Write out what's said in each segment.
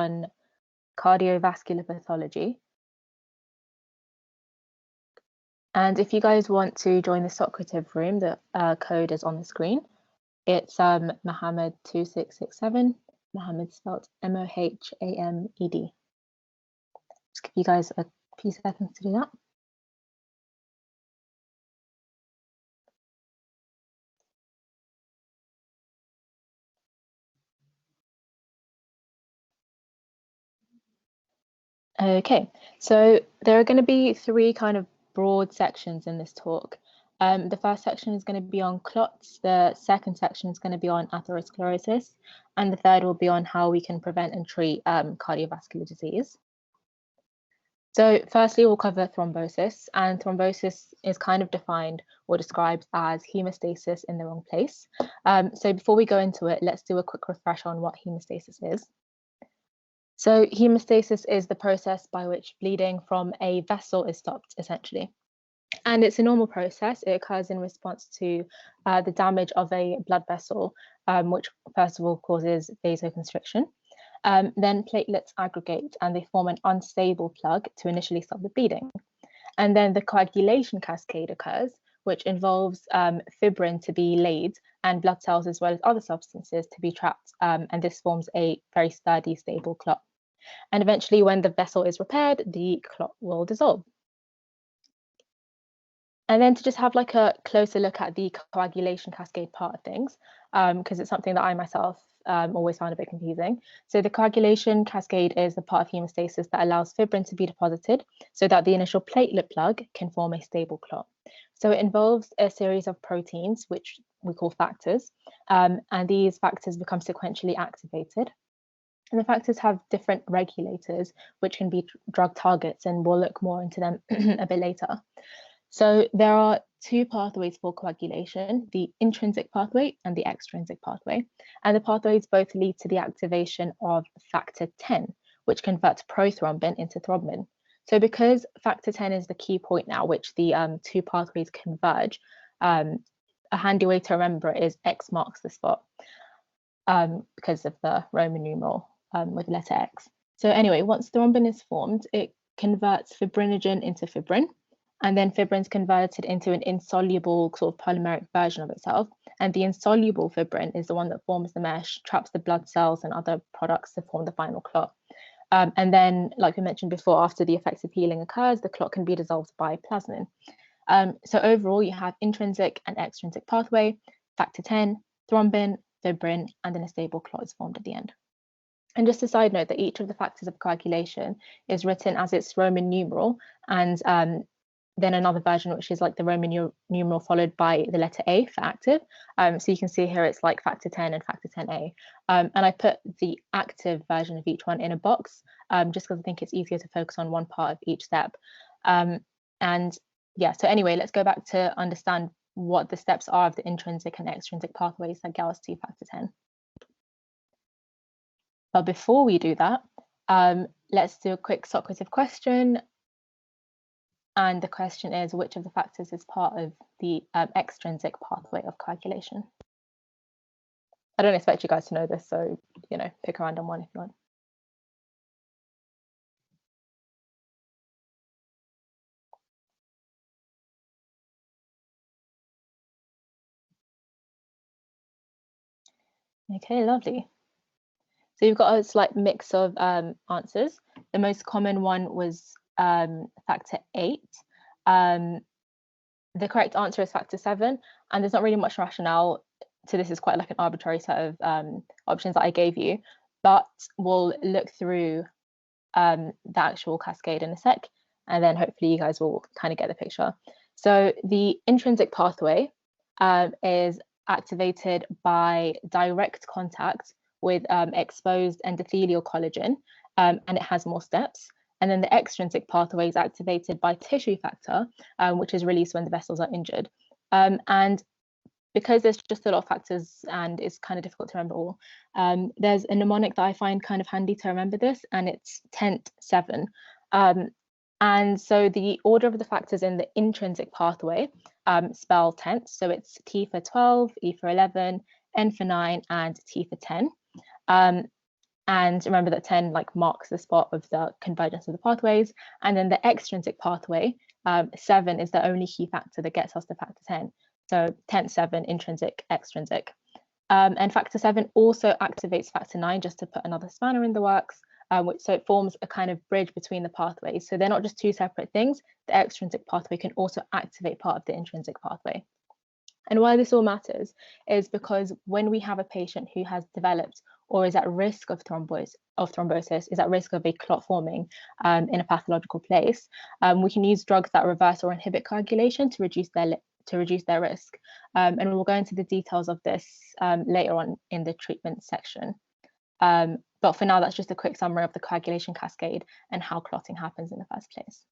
on cardiovascular pathology. And if you guys want to join the Socrative room, the code is on the screen. It's Mohammed 2667. Mohammed spelled M-O-H-A-M-E-D. Just give you guys a few seconds to do that. Okay, so there are going to be three kind of broad sections in this talk. The first section is going to be on clots, the second section is going to be on atherosclerosis, and the third will be on how we can prevent and treat cardiovascular disease. So firstly, we'll cover thrombosis, and thrombosis is kind of defined or described as hemostasis in the wrong place. So before we go into it, let's do a quick refresh on what hemostasis is. So hemostasis is the process by which bleeding from a vessel is stopped, essentially. And it's a normal process. It occurs in response to the damage of a blood vessel, which first of all causes vasoconstriction. Then platelets aggregate and they form an unstable plug to initially stop the bleeding. And then the coagulation cascade occurs, which involves fibrin to be laid and blood cells as well as other substances to be trapped. And this forms a very sturdy, stable clot. And eventually, when the vessel is repaired, the clot will dissolve. And then to just have like a closer look at the coagulation cascade part of things, because it's something that I myself always found a bit confusing. So the coagulation cascade is the part of hemostasis that allows fibrin to be deposited so that the initial platelet plug can form a stable clot. So it involves a series of proteins, which we call factors, and these factors become sequentially activated. And the factors have different regulators, which can be drug targets, and we'll look more into them a bit later. So there are two pathways for coagulation, the intrinsic pathway and the extrinsic pathway. And the pathways both lead to the activation of factor 10, which converts prothrombin into thrombin. So because factor 10 is the key point now, which the two pathways converge, a handy way to remember it is X marks the spot because of the Roman numeral with the letter X. So anyway, once thrombin is formed, it converts fibrinogen into fibrin, and then fibrin is converted into an insoluble sort of polymeric version of itself. And the insoluble fibrin is the one that forms the mesh, traps the blood cells and other products to form the final clot. And then, like we mentioned before, after the effective healing occurs, the clot can be dissolved by plasmin. So overall, you have intrinsic and extrinsic pathway, factor 10, thrombin, fibrin, and then a stable clot is formed at the end. And just a side note that each of the factors of coagulation is written as its Roman numeral, and then another version which is like the Roman numeral followed by the letter A for active. So you can see here it's like factor 10 and factor 10A. And I put the active version of each one in a box just because I think it's easier to focus on one part of each step. And yeah, so anyway, let's go back to understand what the steps are of the intrinsic and extrinsic pathways that get us to factor 10. But before we do that, let's do a quick Socrative question. And the question is, which of the factors is part of the extrinsic pathway of coagulation? I don't expect you guys to know this, so, you know, pick a random one if you want. Okay, lovely. So you've got a slight mix of answers. The most common one was factor 8. The correct answer is factor 7, and there's not really much rationale to this. Is quite like an arbitrary set of options that I gave you, but we'll look through the actual cascade in a sec, and then hopefully you guys will kind of get the picture. So the intrinsic pathway is activated by direct contact with exposed endothelial collagen, and it has more steps. And then the extrinsic pathway is activated by tissue factor, which is released when the vessels are injured. And because there's just a lot of factors and it's kind of difficult to remember all, there's a mnemonic that I find kind of handy to remember this, and it's TENT7. And so the order of the factors in the intrinsic pathway spell TENT. So it's T for 12, E for 11, N for 9, and T for 10. And remember that 10 like marks the spot of the convergence of the pathways. And then the extrinsic pathway, 7 is the only key factor that gets us to factor 10. So 10, 7, intrinsic, extrinsic. And factor 7 also activates factor 9, just to put another spanner in the works. So it forms a kind of bridge between the pathways. So they're not just two separate things. The extrinsic pathway can also activate part of the intrinsic pathway. And why this all matters is because when we have a patient who has developed or is at risk of thrombosis, is at risk of a clot forming in a pathological place, we can use drugs that reverse or inhibit coagulation to reduce their risk. And we'll go into the details of this later on in the treatment section. But for now, that's just a quick summary of the coagulation cascade and how clotting happens in the first place.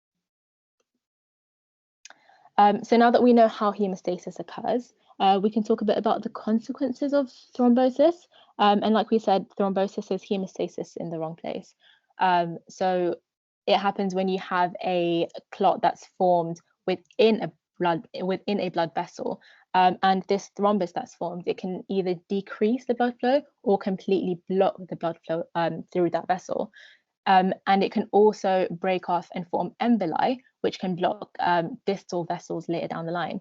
So now that we know how hemostasis occurs, we can talk a bit about the consequences of thrombosis. And like we said, thrombosis is hemostasis in the wrong place. So it happens when you have a clot that's formed within a blood vessel. And this thrombus that's formed, it can either decrease the blood flow or completely block the blood flow through that vessel. And it can also break off and form emboli, which can block distal vessels later down the line.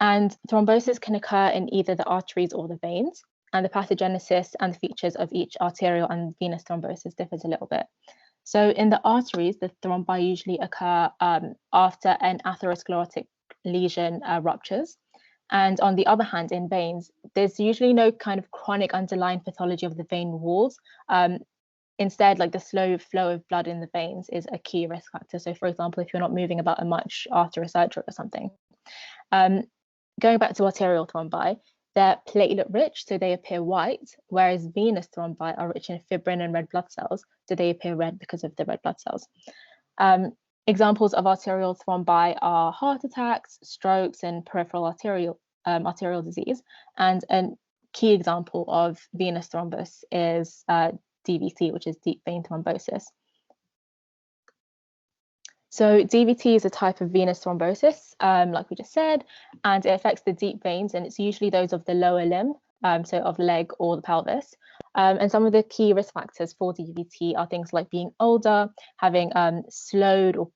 And thrombosis can occur in either the arteries or the veins, and the pathogenesis and the features of each arterial and venous thrombosis differs a little bit. So in the arteries, the thrombi usually occur after an atherosclerotic lesion ruptures. And on the other hand, in veins, there's usually no kind of chronic underlying pathology of the vein walls. Instead, like the slow flow of blood in the veins is a key risk factor. So for example, if you're not moving about much after a surgery or something. Going back to arterial thrombi, they're platelet rich, so they appear white, whereas venous thrombi are rich in fibrin and red blood cells, so they appear red because of the red blood cells. Examples of arterial thrombi are heart attacks, strokes, and peripheral arterial disease. And a key example of venous thrombus is DVT, which is deep vein thrombosis. So DVT is a type of venous thrombosis, like we just said, and it affects the deep veins, and it's usually those of the lower limb, so of the leg or the pelvis. And some of the key risk factors for DVT are things like being older, having slowed or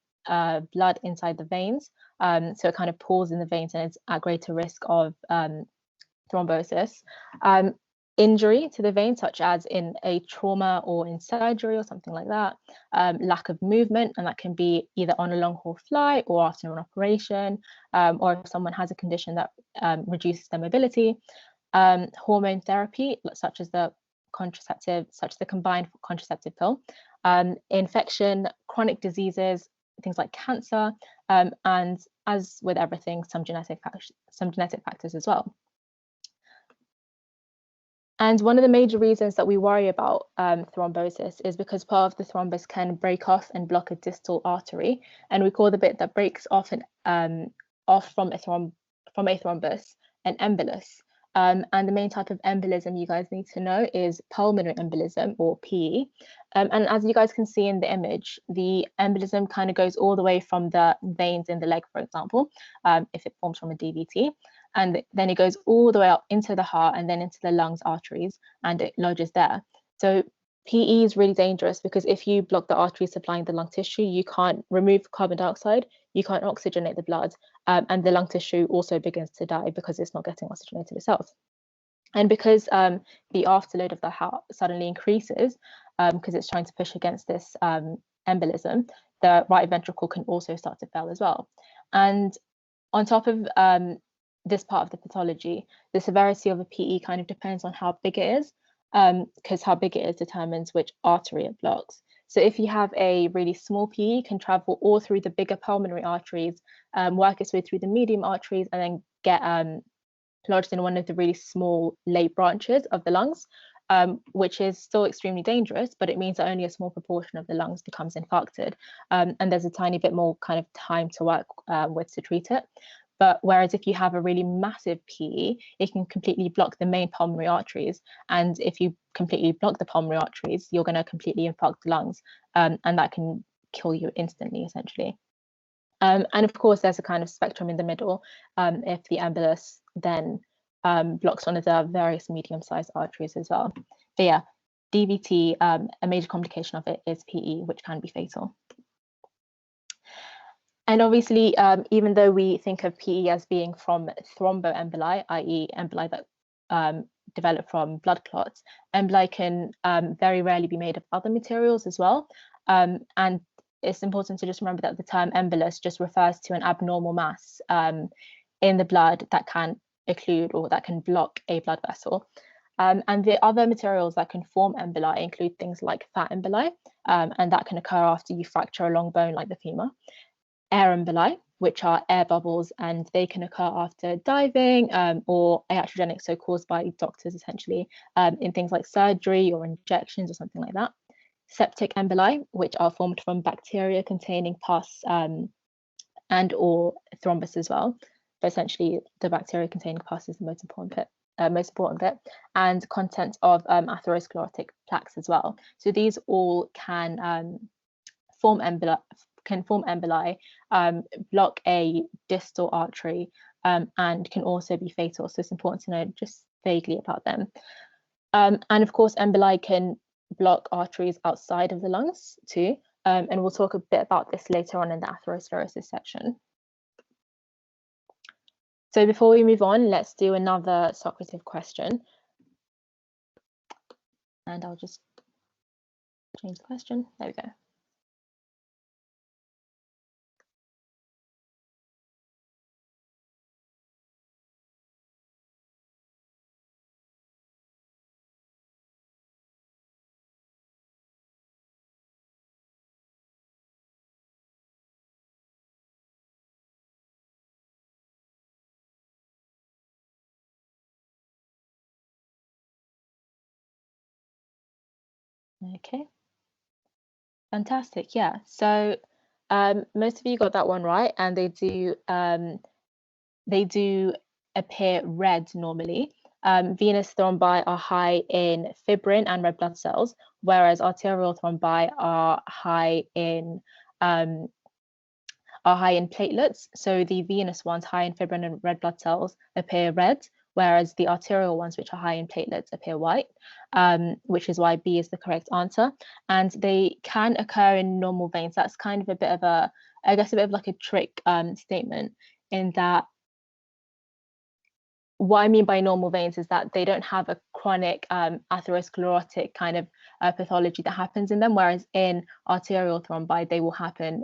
blood inside the veins, so it kind of pools in the veins and it's at greater risk of thrombosis. Injury to the vein, such as in a trauma or in surgery or something like that, lack of movement, and that can be either on a long haul flight or after an operation, or if someone has a condition that reduces their mobility, hormone therapy, such as the combined contraceptive pill, infection, chronic diseases, things like cancer, and as with everything, some genetic factors as well. And one of the major reasons that we worry about thrombosis is because part of the thrombus can break off and block a distal artery, and we call the bit that breaks off off from a thrombus an embolus. And the main type of embolism you guys need to know is pulmonary embolism, or PE. And as you guys can see in the image, the embolism kind of goes all the way from the veins in the leg, for example, if it forms from a DVT. And then it goes all the way up into the heart and then into the lungs arteries, and it lodges there. So PE is really dangerous because if you block the arteries supplying the lung tissue, you can't remove carbon dioxide, you can't oxygenate the blood, and the lung tissue also begins to die because it's not getting oxygenated itself. And because the afterload of the heart suddenly increases, because it's trying to push against this embolism, the right ventricle can also start to fail as well. And on top of this part of the pathology, the severity of a PE kind of depends on how big it is, because how big it is determines which artery it blocks. So if you have a really small PE, it can travel all through the bigger pulmonary arteries, work its way through the medium arteries, and then get lodged in one of the really small late branches of the lungs, which is still extremely dangerous, but it means that only a small proportion of the lungs becomes infarcted. And there's a tiny bit more kind of time to work with to treat it. But whereas if you have a really massive PE, it can completely block the main pulmonary arteries. And if you completely block the pulmonary arteries, you're going to completely infarct the lungs. And that can kill you instantly, essentially. And of course, there's a kind of spectrum in the middle if the embolus then blocks one of the various medium-sized arteries as well. But yeah, DVT, a major complication of it is PE, which can be fatal. And obviously, even though we think of PE as being from thromboemboli, i.e. emboli that develop from blood clots, emboli can very rarely be made of other materials as well. And it's important to just remember that the term embolus just refers to an abnormal mass in the blood that can occlude or that can block a blood vessel. And the other materials that can form emboli include things like fat emboli, and that can occur after you fracture a long bone like the femur. Air emboli, which are air bubbles, and they can occur after diving or iatrogenic, so caused by doctors essentially in things like surgery or injections or something like that. Septic emboli, which are formed from bacteria containing pus and or thrombus as well. But essentially, the bacteria containing pus is the most important bit, and content of atherosclerotic plaques as well. So these all can form emboli, block a distal artery, and can also be fatal. So it's important to know just vaguely about them. And of course, emboli can block arteries outside of the lungs too. And we'll talk a bit about this later on in the atherosclerosis section. So before we move on, let's do another Socrative question. And I'll just change the question. There we go. Okay, fantastic. Yeah, so most of you got that one right, and they do appear red normally. Venous thrombi are high in fibrin and red blood cells, whereas arterial thrombi are high in platelets. So the venous ones high in fibrin and red blood cells appear red, whereas the arterial ones, which are high in platelets, appear white, which is why B is the correct answer. And they can occur in normal veins. That's kind of a bit of a, I guess, a bit of like a trick statement, in that what I mean by normal veins is that they don't have a chronic atherosclerotic kind of pathology that happens in them, whereas in arterial thrombi, they will happen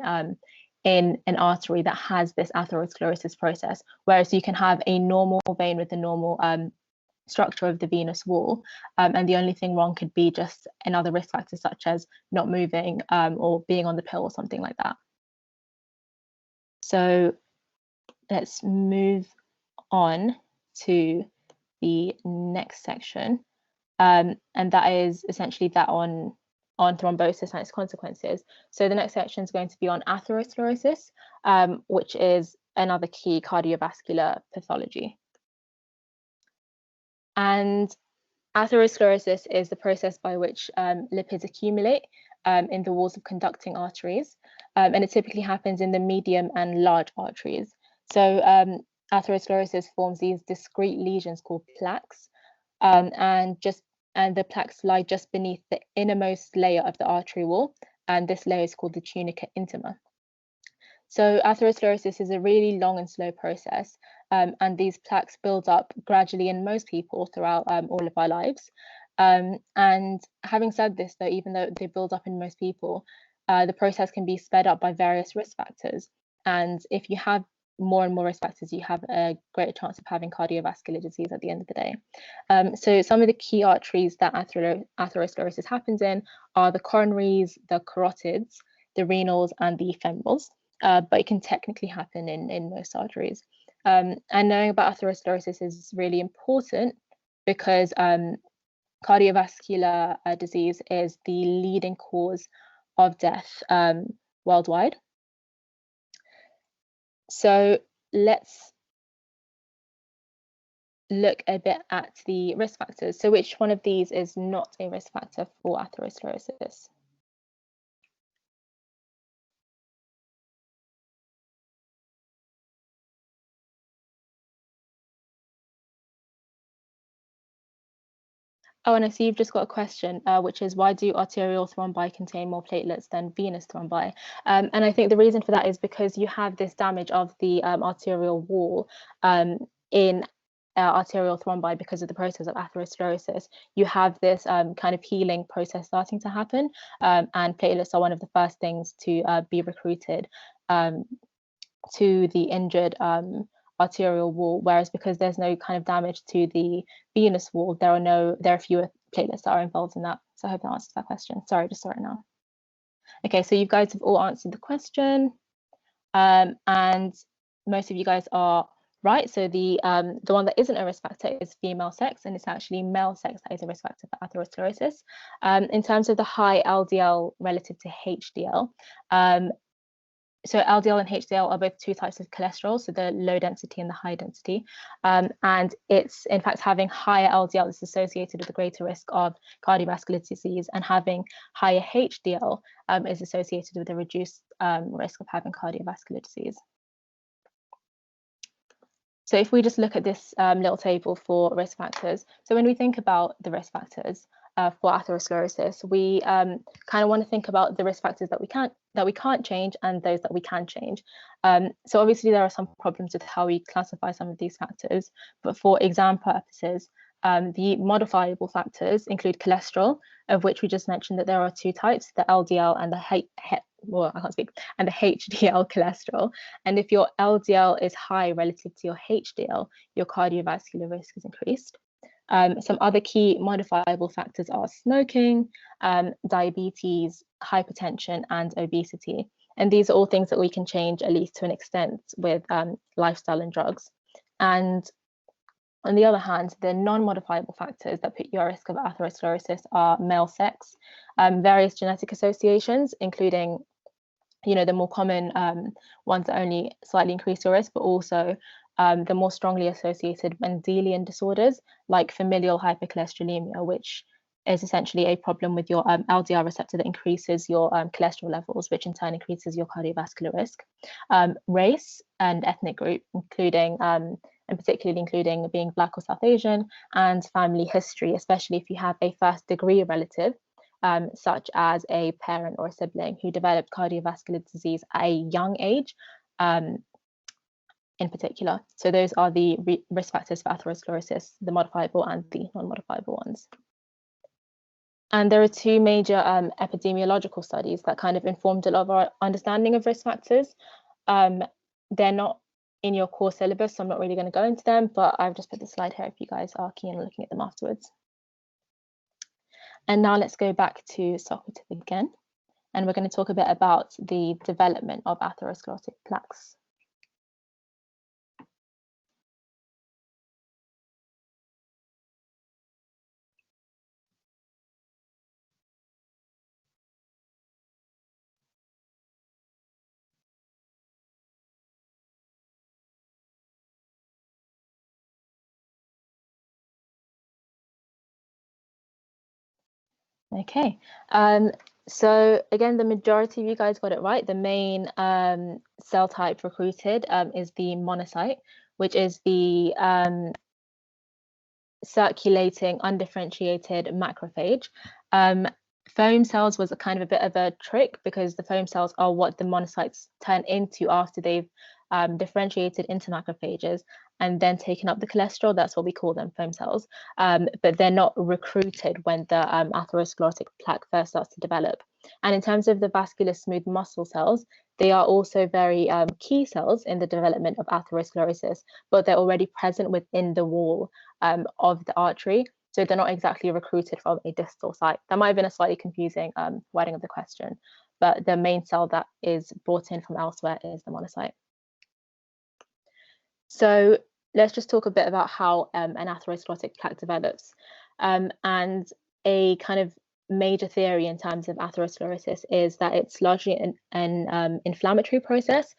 in an artery that has this atherosclerosis process, whereas you can have a normal vein with a normal structure of the venous wall, and the only thing wrong could be just another risk factor, such as not moving or being on the pill or something like that. So let's move on to the next section, and that is essentially that on thrombosis and its consequences. So the next section is going to be on atherosclerosis, which is another key cardiovascular pathology. And atherosclerosis is the process by which lipids accumulate in the walls of conducting arteries, and it typically happens in the medium and large arteries. So atherosclerosis forms these discrete lesions called plaques, and the plaques lie just beneath the innermost layer of the artery wall, and this layer is called the tunica intima. So atherosclerosis is a really long and slow process, and these plaques build up gradually in most people throughout all of our lives. And having said this, though, even though they build up in most people, the process can be sped up by various risk factors. And if you have more and more risk factors, you have a greater chance of having cardiovascular disease at the end of the day. So some of the key arteries that atherosclerosis happens in are the coronaries, the carotids, the renals, and the femorals. But it can technically happen in most arteries. And knowing about atherosclerosis is really important because cardiovascular disease is the leading cause of death worldwide. So let's look a bit at the risk factors. So which one of these is not a risk factor for atherosclerosis? Oh, and I see you've just got a question, which is why do arterial thrombi contain more platelets than venous thrombi? And I think the reason for that is because you have this damage of the arterial wall in arterial thrombi because of the process of atherosclerosis. You have this kind of healing process starting to happen, and platelets are one of the first things to be recruited to the injured arterial wall, whereas because there's no kind of damage to the venous wall, there are fewer platelets that are involved in that. So I hope that answers that question. Sorry, just saw it now. Okay, so you guys have all answered the question, and most of you guys are right. So the one that isn't a risk factor is female sex, and it's actually male sex that is a risk factor for atherosclerosis. In terms of the high LDL relative to HDL, so LDL and HDL are both two types of cholesterol, so the low density and the high density. And it's, in fact, having higher LDL is associated with a greater risk of cardiovascular disease, and having higher HDL is associated with a reduced risk of having cardiovascular disease. So if we just look at this little table for risk factors, so when we think about the risk factors for atherosclerosis, we kind of want to think about the risk factors that we can't change and those that we can change. So obviously there are some problems with how we classify some of these factors, but for exam purposes, the modifiable factors include cholesterol, of which we just mentioned that there are two types, the LDL and the and the HDL cholesterol. And if your LDL is high relative to your HDL, your cardiovascular risk is increased. Some other key modifiable factors are smoking, diabetes, hypertension, and obesity. And these are all things that we can change, at least to an extent, with lifestyle and drugs. And on the other hand, the non-modifiable factors that put you at risk of atherosclerosis are male sex, various genetic associations, including the more common ones that only slightly increase your risk, but also the more strongly associated Mendelian disorders like familial hypercholesterolemia, which is essentially a problem with your LDL receptor that increases your cholesterol levels, which in turn increases your cardiovascular risk. Race and ethnic group, including and particularly including being Black or South Asian, and family history, especially if you have a first-degree relative, such as a parent or a sibling who developed cardiovascular disease at a young age, in particular. So those are the risk factors for atherosclerosis, the modifiable and the non-modifiable ones. And there are two major epidemiological studies that kind of informed a lot of our understanding of risk factors. They're not in your core syllabus, so I'm not really going to go into them, but I've just put the slide here if you guys are keen on looking at them afterwards. And now let's go back to Socrates again, and we're going to talk a bit about the development of atherosclerotic plaques. Okay, so again, the majority of you guys got it right. The main cell type recruited is the monocyte, which is the circulating undifferentiated macrophage. Foam cells was a kind of a bit of a trick because the foam cells are what the monocytes turn into after they've differentiated into macrophages and then taken up the cholesterol. That's what we call them, foam cells. But they're not recruited when the atherosclerotic plaque first starts to develop. And in terms of the vascular smooth muscle cells, they are also very key cells in the development of atherosclerosis, but they're already present within the wall of the artery. So they're not exactly recruited from a distal site. That might have been a slightly confusing wording of the question, but the main cell that is brought in from elsewhere is the monocyte. So let's just talk a bit about how an atherosclerotic plaque develops. And a kind of major theory in terms of atherosclerosis is that it's largely an inflammatory process,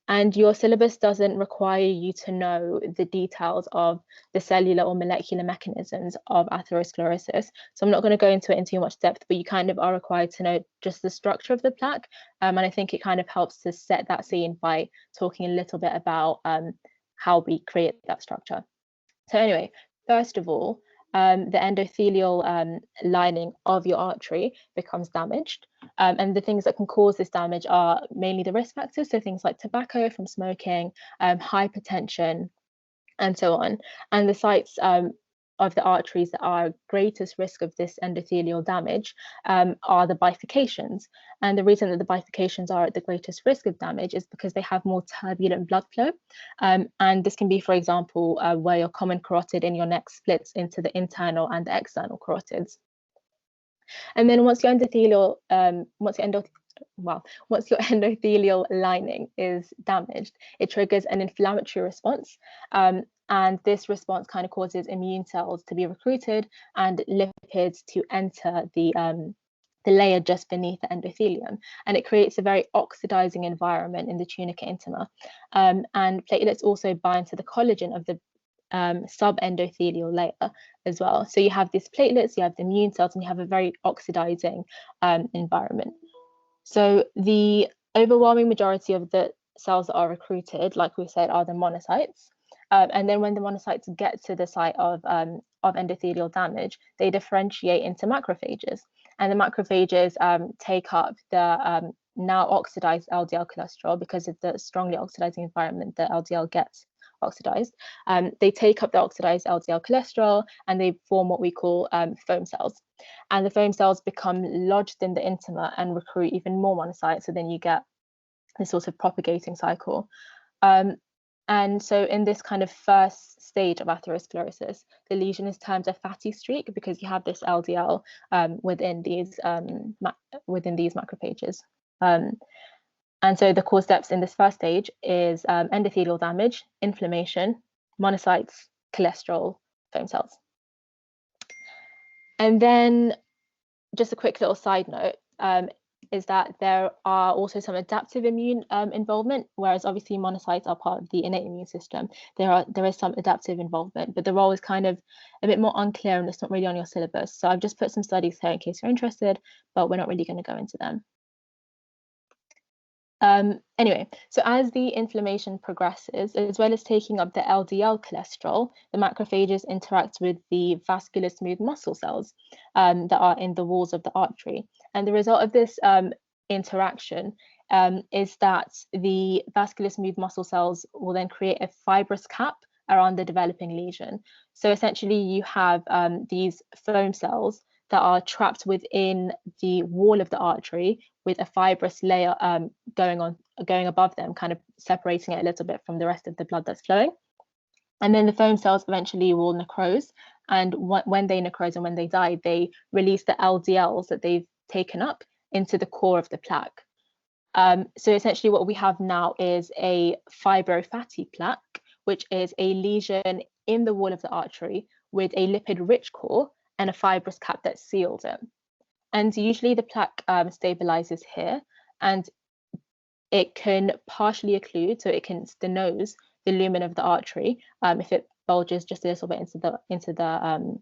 and your syllabus doesn't require you to know the details of the cellular or molecular mechanisms of atherosclerosis. So I'm not going to go into it in too much depth, but you kind of are required to know just the structure of the plaque. And I think it kind of helps to set that scene by talking a little bit about how we create that structure. So anyway, first of all, the endothelial lining of your artery becomes damaged. And the things that can cause this damage are mainly the risk factors, so things like tobacco from smoking, hypertension, and so on. And the sites of the arteries that are greatest risk of this endothelial damage are the bifurcations. And the reason that the bifurcations are at the greatest risk of damage is because they have more turbulent blood flow. And this can be, for example, where your common carotid in your neck splits into the internal and the external carotids. And then once your endothelial, once your endothelial lining is damaged, it triggers an inflammatory response. And this response kind of causes immune cells to be recruited and lipids to enter the layer just beneath the endothelium. And it creates a very oxidizing environment in the tunica intima. And platelets also bind to the collagen of the subendothelial layer as well. So you have these platelets, you have the immune cells, and you have a very oxidizing environment. So the overwhelming majority of the cells that are recruited, like we said, are the monocytes. And then when the monocytes get to the site of endothelial damage, they differentiate into macrophages. And the macrophages take up the now oxidized LDL cholesterol because of the strongly oxidizing environment that LDL gets oxidized. They take up the oxidized LDL cholesterol and they form what we call foam cells. And the foam cells become lodged in the intima and recruit even more monocytes. So then you get this sort of propagating cycle. And so in this kind of first stage of atherosclerosis, the lesion is termed a fatty streak because you have this LDL within these macrophages. And so the core steps in this first stage is endothelial damage, inflammation, monocytes, cholesterol, foam cells. And then just a quick little side note, is that there are also some adaptive immune involvement, whereas obviously monocytes are part of the innate immune system. There is some adaptive involvement, but the role is kind of a bit more unclear and it's not really on your syllabus. So I've just put some studies here in case you're interested, but we're not really going to go into them. Anyway, so as the inflammation progresses, as well as taking up the LDL cholesterol, the macrophages interact with the vascular smooth muscle cells that are in the walls of the artery. And the result of this interaction is that the vascular smooth muscle cells will then create a fibrous cap around the developing lesion. So essentially you have these foam cells that are trapped within the wall of the artery with a fibrous layer going above them, kind of separating it a little bit from the rest of the blood that's flowing. And then the foam cells eventually will necrose. And when they necrose and when they die, they release the LDLs that they've taken up into the core of the plaque. So essentially what we have now is a fibrofatty plaque, which is a lesion in the wall of the artery with a lipid-rich core and a fibrous cap that seals it. And usually the plaque stabilizes here, and it can partially occlude, so it can stenose the lumen of the artery if it bulges just a little bit into the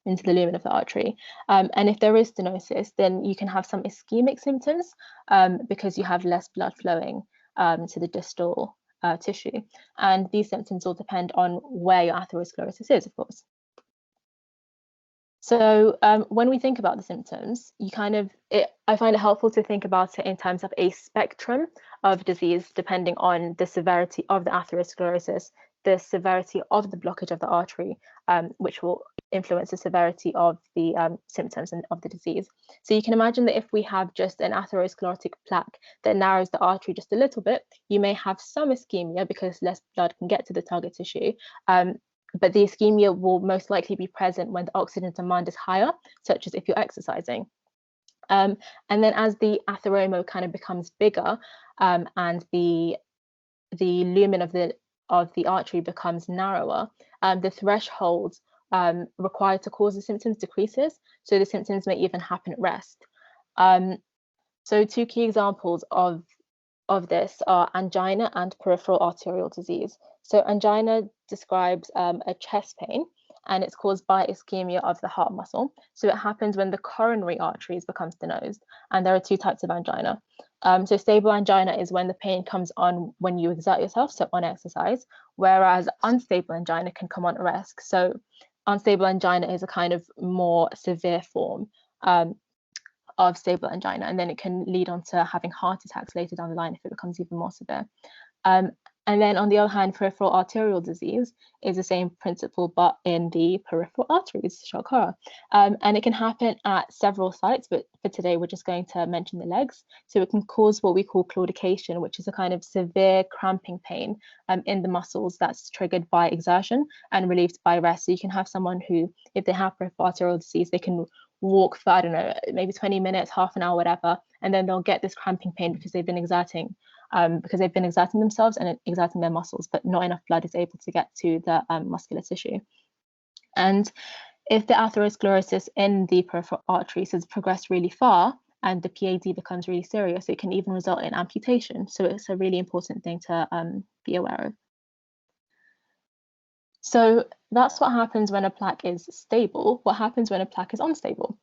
lumen of the artery. And if there is stenosis, then you can have some ischemic symptoms because you have less blood flowing to the distal tissue. And these symptoms will depend on where your atherosclerosis is, of course. So when we think about the symptoms, I find it helpful to think about it in terms of a spectrum of disease, depending on the severity of the atherosclerosis, the severity of the blockage of the artery, which will influence the severity of the symptoms and of the disease. So you can imagine that if we have just an atherosclerotic plaque that narrows the artery just a little bit, you may have some ischemia because less blood can get to the target tissue. But the ischemia will most likely be present when the oxygen demand is higher, such as if you're exercising. And then as the atheroma kind of becomes bigger and the lumen of the artery becomes narrower, the threshold required to cause the symptoms decreases. So the symptoms may even happen at rest. So two key examples of this are angina and peripheral arterial disease. So angina describes a chest pain, and it's caused by ischemia of the heart muscle. So it happens when the coronary arteries become stenosed, and there are two types of angina. So stable angina is when the pain comes on when you exert yourself, so on exercise, whereas unstable angina can come on at rest. So unstable angina is a kind of more severe form of stable angina, and then it can lead on to having heart attacks later down the line if it becomes even more severe. And then on the other hand, peripheral arterial disease is the same principle, but in the peripheral arteries, shock horror. And it can happen at several sites, but for today, we're just going to mention the legs. So it can cause what we call claudication, which is a kind of severe cramping pain in the muscles that's triggered by exertion and relieved by rest. So you can have someone who, if they have peripheral arterial disease, they can walk for, I don't know, maybe 20 minutes, half an hour, whatever, and then they'll get this cramping pain because they've been exerting themselves and exerting their muscles, but not enough blood is able to get to the muscular tissue. And if the atherosclerosis in the peripheral arteries has progressed really far and the PAD becomes really serious, it can even result in amputation. So it's a really important thing to be aware of. So that's what happens when a plaque is stable. What happens when a plaque is unstable?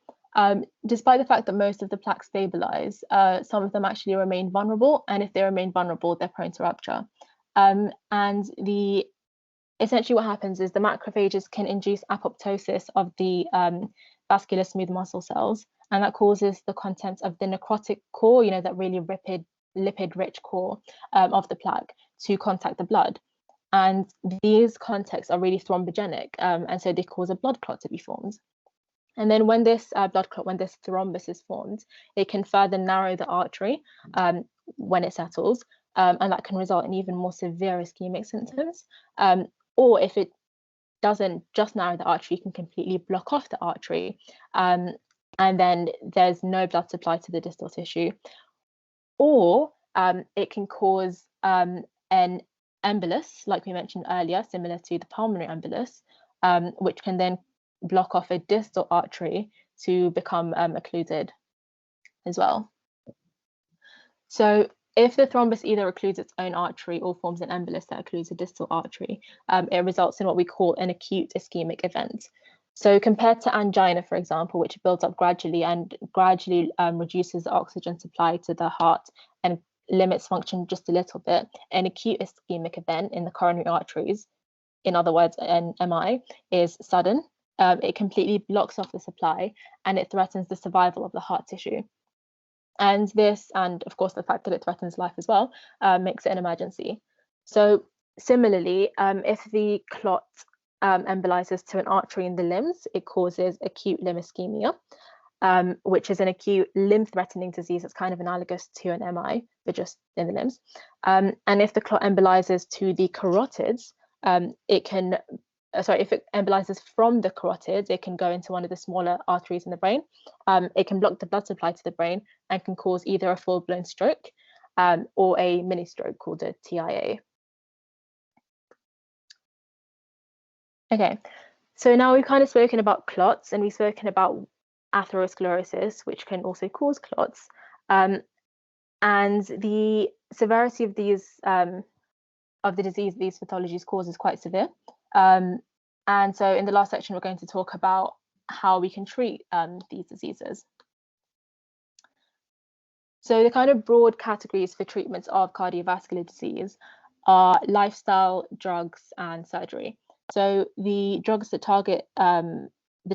Despite the fact that most of the plaques stabilize, some of them actually remain vulnerable, and if they remain vulnerable, they're prone to rupture. And essentially what happens is the macrophages can induce apoptosis of the vascular smooth muscle cells, and that causes the contents of the necrotic core, you know, that really lipid-rich core of the plaque, to contact the blood. And these contacts are really thrombogenic, and so they cause a blood clot to be formed. And then when this blood clot, when this thrombus is formed, it can further narrow the artery when it settles, and that can result in even more severe ischemic symptoms. Or if it doesn't just narrow the artery, you can completely block off the artery, and then there's no blood supply to the distal tissue. Or it can cause an embolus, like we mentioned earlier, similar to the pulmonary embolus, which can then block off a distal artery to become occluded as well. So if the thrombus either occludes its own artery or forms an embolus that occludes a distal artery, it results in what we call an acute ischemic event. So compared to angina, for example, which builds up gradually and gradually reduces the oxygen supply to the heart and limits function just a little bit, an acute ischemic event in the coronary arteries, in other words, an MI, is sudden. It completely blocks off the supply and it threatens the survival of the heart tissue. And this, and of course the fact that it threatens life as well, makes it an emergency. So similarly, if the clot embolizes to an artery in the limbs, it causes acute limb ischemia, which is an acute limb-threatening disease that's kind of analogous to an MI, but just in the limbs. And if the clot embolizes to the carotids, if it embolizes from the carotids, it can go into one of the smaller arteries in the brain. It can block the blood supply to the brain and can cause either a full-blown stroke or a mini stroke called a TIA. Okay, so now we've kind of spoken about clots and we've spoken about atherosclerosis, which can also cause clots. And the severity of these of the disease these pathologies cause is quite severe. And so in the last section, we're going to talk about how we can treat these diseases. So the kind of broad categories for treatments of cardiovascular disease are lifestyle, drugs, and surgery. So the drugs that target the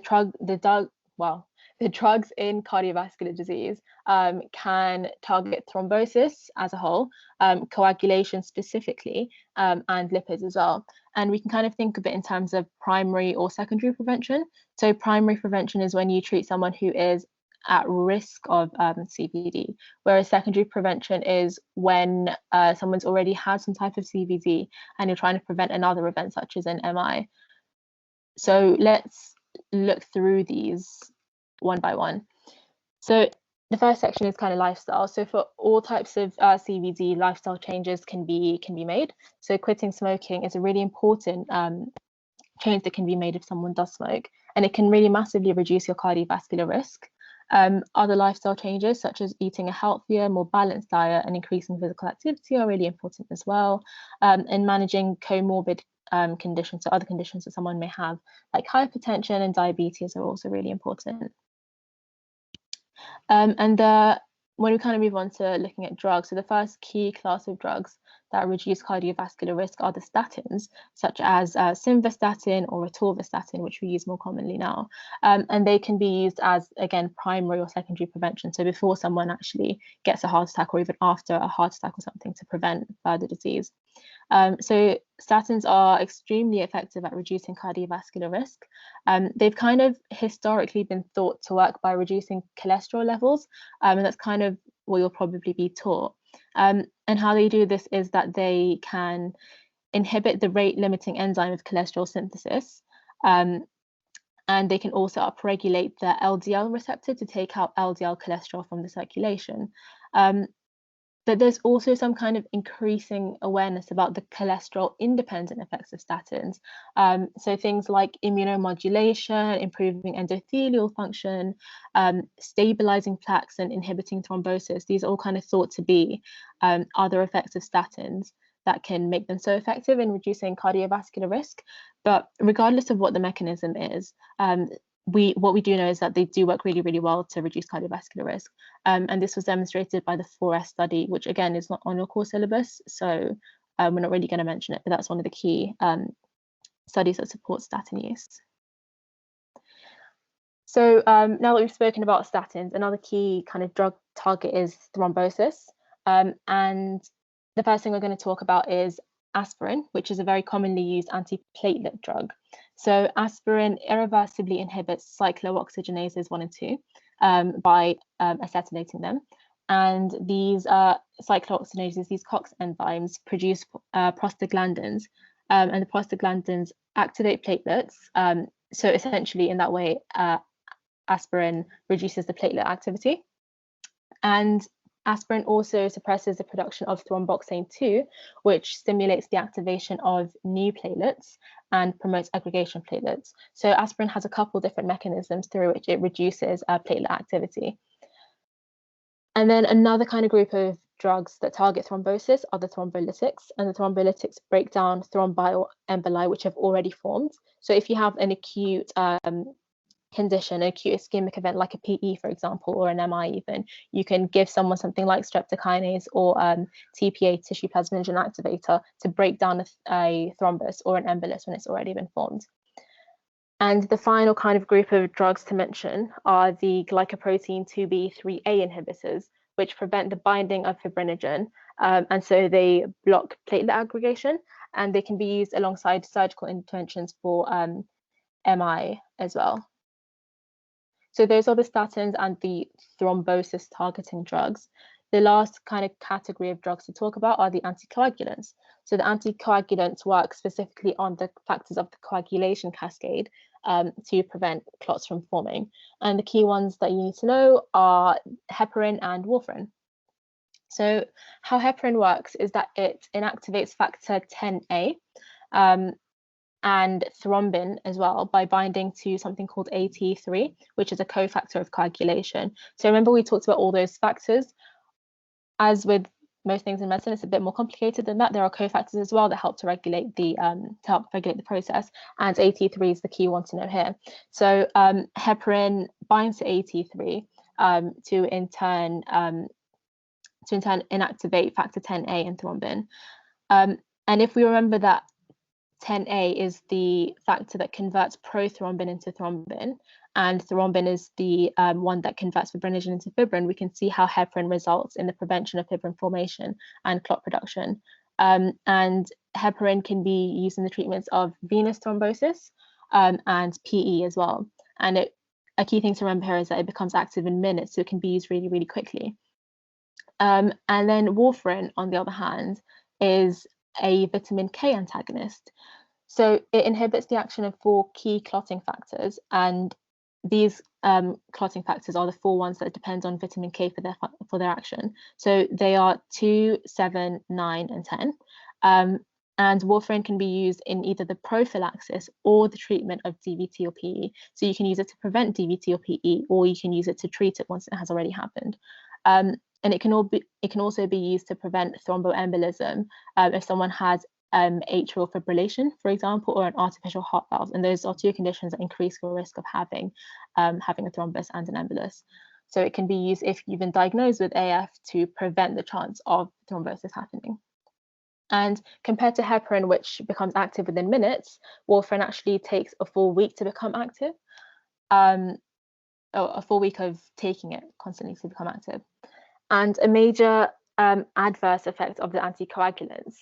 drugs in cardiovascular disease can target thrombosis as a whole, coagulation specifically, and lipids as well. And we can kind of think of it in terms of primary or secondary prevention. So primary prevention is when you treat someone who is at risk of CVD, whereas secondary prevention is when someone's already had some type of CVD and you're trying to prevent another event such as an MI. So let's look through these one by one. So the first section is kind of lifestyle. So for all types of CVD, lifestyle changes can be made. So quitting smoking is a really important change that can be made if someone does smoke, and it can really massively reduce your cardiovascular risk. Other lifestyle changes, such as eating a healthier, more balanced diet and increasing physical activity, are really important as well. And managing comorbid conditions, so other conditions that someone may have, like hypertension and diabetes, are also really important. And the when we kind of move on to looking at drugs, so the first key class of drugs that reduce cardiovascular risk are the statins, such as simvastatin or atorvastatin, which we use more commonly now. And they can be used as, again, primary or secondary prevention. So before someone actually gets a heart attack, or even after a heart attack or something, to prevent further disease. So statins are extremely effective at reducing cardiovascular risk. They've kind of historically been thought to work by reducing cholesterol levels, and that's kind of what you'll probably be taught. And how they do this is that they can inhibit the rate-limiting enzyme of cholesterol synthesis, and they can also upregulate the LDL receptor to take out LDL cholesterol from the circulation. But there's also some kind of increasing awareness about the cholesterol independent effects of statins. So things like immunomodulation, improving endothelial function, stabilizing plaques and inhibiting thrombosis. These are all kind of thought to be other effects of statins that can make them so effective in reducing cardiovascular risk. But regardless of what the mechanism is, what we do know is that they do work really, really well to reduce cardiovascular risk. And this was demonstrated by the 4S study, which again is not on your core syllabus. So we're not really going to mention it, but that's one of the key studies that support statin use. So now that we've spoken about statins, another key kind of drug target is thrombosis. And the first thing we're going to talk about is aspirin, which is a very commonly used antiplatelet drug. So aspirin irreversibly inhibits cyclooxygenases 1 and 2 by acetylating them. And these cyclooxygenases, these COX enzymes, produce prostaglandins, and the prostaglandins activate platelets. So essentially, in that way, aspirin reduces the platelet activity. And aspirin also suppresses the production of thromboxane 2, which stimulates the activation of new platelets and promotes aggregation of platelets. So aspirin has a couple different mechanisms through which it reduces platelet activity. And then another kind of group of drugs that target thrombosis are the thrombolytics, and the thrombolytics break down thrombi or emboli which have already formed. So if you have an acute condition, an acute ischemic event like a PE, for example, or an MI even, you can give someone something like streptokinase or TPA, tissue plasminogen activator, to break down a thrombus or an embolus when it's already been formed. And the final kind of group of drugs to mention are the glycoprotein 2B3A inhibitors, which prevent the binding of fibrinogen, and so they block platelet aggregation, and they can be used alongside surgical interventions for MI as well. So those are the statins and the thrombosis targeting drugs. The last kind of category of drugs to talk about are the anticoagulants. So the anticoagulants work specifically on the factors of the coagulation cascade to prevent clots from forming. And the key ones that you need to know are heparin and warfarin. So how heparin works is that it inactivates factor 10A, and thrombin as well by binding to something called AT3, which is a cofactor of coagulation. So remember we talked about all those factors. As with most things in medicine, it's a bit more complicated than that. There are cofactors as well that help to regulate the process, and AT3 is the key one to know here. So heparin binds to AT3 to in turn inactivate factor 10A and thrombin. And if we remember that 10A is the factor that converts prothrombin into thrombin, and thrombin is the one that converts fibrinogen into fibrin, we can see how heparin results in the prevention of fibrin formation and clot production. And heparin can be used in the treatments of venous thrombosis and PE as well. And a key thing to remember here is that it becomes active in minutes, so it can be used really, really quickly. And then warfarin, on the other hand, is a vitamin K antagonist. So it inhibits the action of 4 key clotting factors, and these clotting factors are the 4 ones that depend on vitamin K for their action. So they are 2, 7, 9, and 10. And warfarin can be used in either the prophylaxis or the treatment of DVT or PE. So you can use it to prevent DVT or PE, or you can use it to treat it once it has already happened. And it can also be used to prevent thromboembolism if someone has atrial fibrillation, for example, or an artificial heart valve. And those are 2 conditions that increase your risk of having a thrombus and an embolus. So it can be used if you've been diagnosed with AF to prevent the chance of thrombosis happening. And compared to heparin, which becomes active within minutes, warfarin actually takes a full week to become active, a full week of taking it constantly to become active. And a major adverse effect of the anticoagulants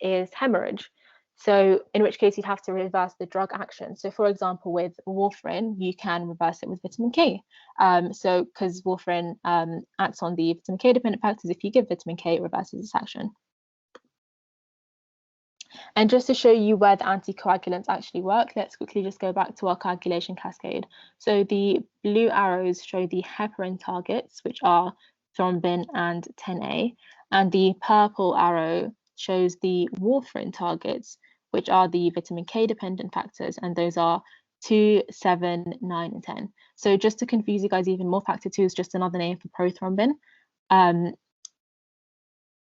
is hemorrhage. So in which case you'd have to reverse the drug action. So for example, with warfarin, you can reverse it with vitamin K. So because warfarin acts on the vitamin K dependent factors, if you give vitamin K, it reverses its action. And just to show you where the anticoagulants actually work, let's quickly just go back to our coagulation cascade. So the blue arrows show the heparin targets, which are thrombin and 10A, and the purple arrow shows the warfarin targets, which are the vitamin K dependent factors, and those are 2, 7, 9, and 10. So just to confuse you guys even more, factor 2 is just another name for prothrombin.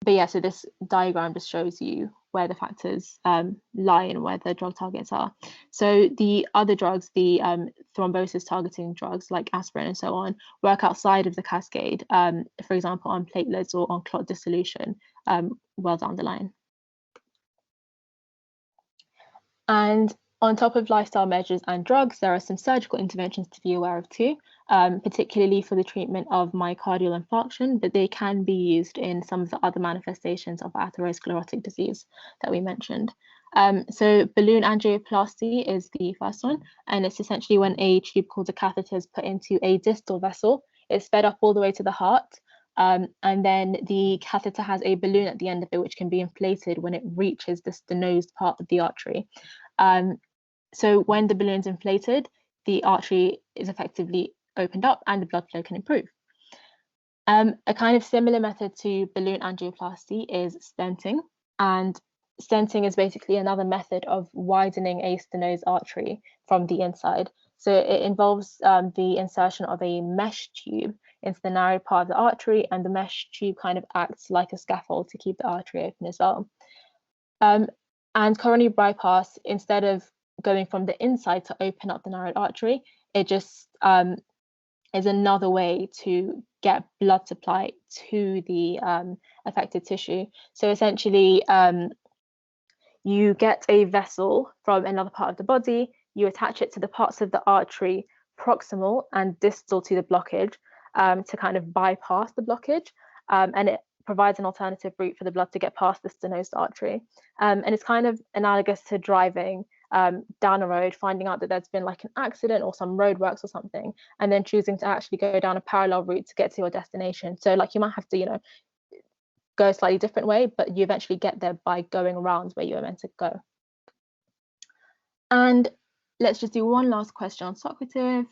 But yeah, so this diagram just shows you where the factors lie and where the drug targets are. So the other drugs, the thrombosis targeting drugs like aspirin and so on, work outside of the cascade, for example, on platelets or on clot dissolution well down the line. And on top of lifestyle measures and drugs, there are some surgical interventions to be aware of too, particularly for the treatment of myocardial infarction, but they can be used in some of the other manifestations of atherosclerotic disease that we mentioned. So balloon angioplasty is the first one, and it's essentially when a tube called a catheter is put into a distal vessel. It's fed up all the way to the heart, and then the catheter has a balloon at the end of it, which can be inflated when it reaches the stenosed part of the artery. So when the balloon's inflated, the artery is effectively opened up and the blood flow can improve. A kind of similar method to balloon angioplasty is stenting, and stenting is basically another method of widening a stenosed artery from the inside. So it involves the insertion of a mesh tube into the narrow part of the artery, and the mesh tube kind of acts like a scaffold to keep the artery open as well. And coronary bypass, instead of going from the inside to open up the narrowed artery, it just is another way to get blood supply to the affected tissue. So essentially, you get a vessel from another part of the body, you attach it to the parts of the artery proximal and distal to the blockage to kind of bypass the blockage, and it provides an alternative route for the blood to get past the stenosed artery. And it's kind of analogous to driving down a road, finding out that there's been like an accident or some roadworks or something, and then choosing to actually go down a parallel route to get to your destination. So like you might have to, go a slightly different way, but you eventually get there by going around where you were meant to go. And let's just do one last question on Socrative.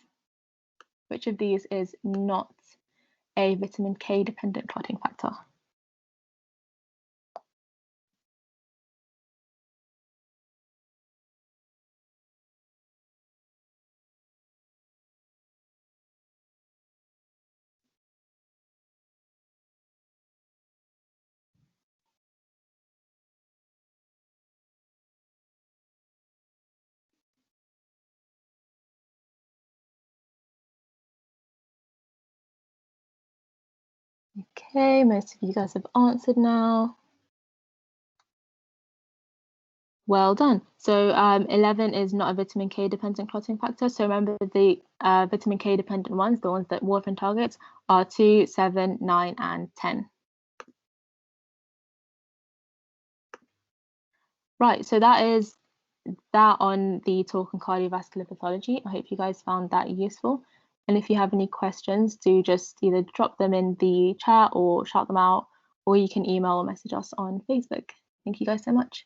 Which of these is not a vitamin K dependent clotting factor? Okay, most of you guys have answered now. Well done. So 11 is not a vitamin K dependent clotting factor. So remember the vitamin K dependent ones, the ones that warfarin targets, are 2, 7, 9, and 10. Right, so that is that on the talk on cardiovascular pathology. I hope you guys found that useful. And if you have any questions, do just either drop them in the chat or shout them out, or you can email or message us on Facebook. Thank you guys so much.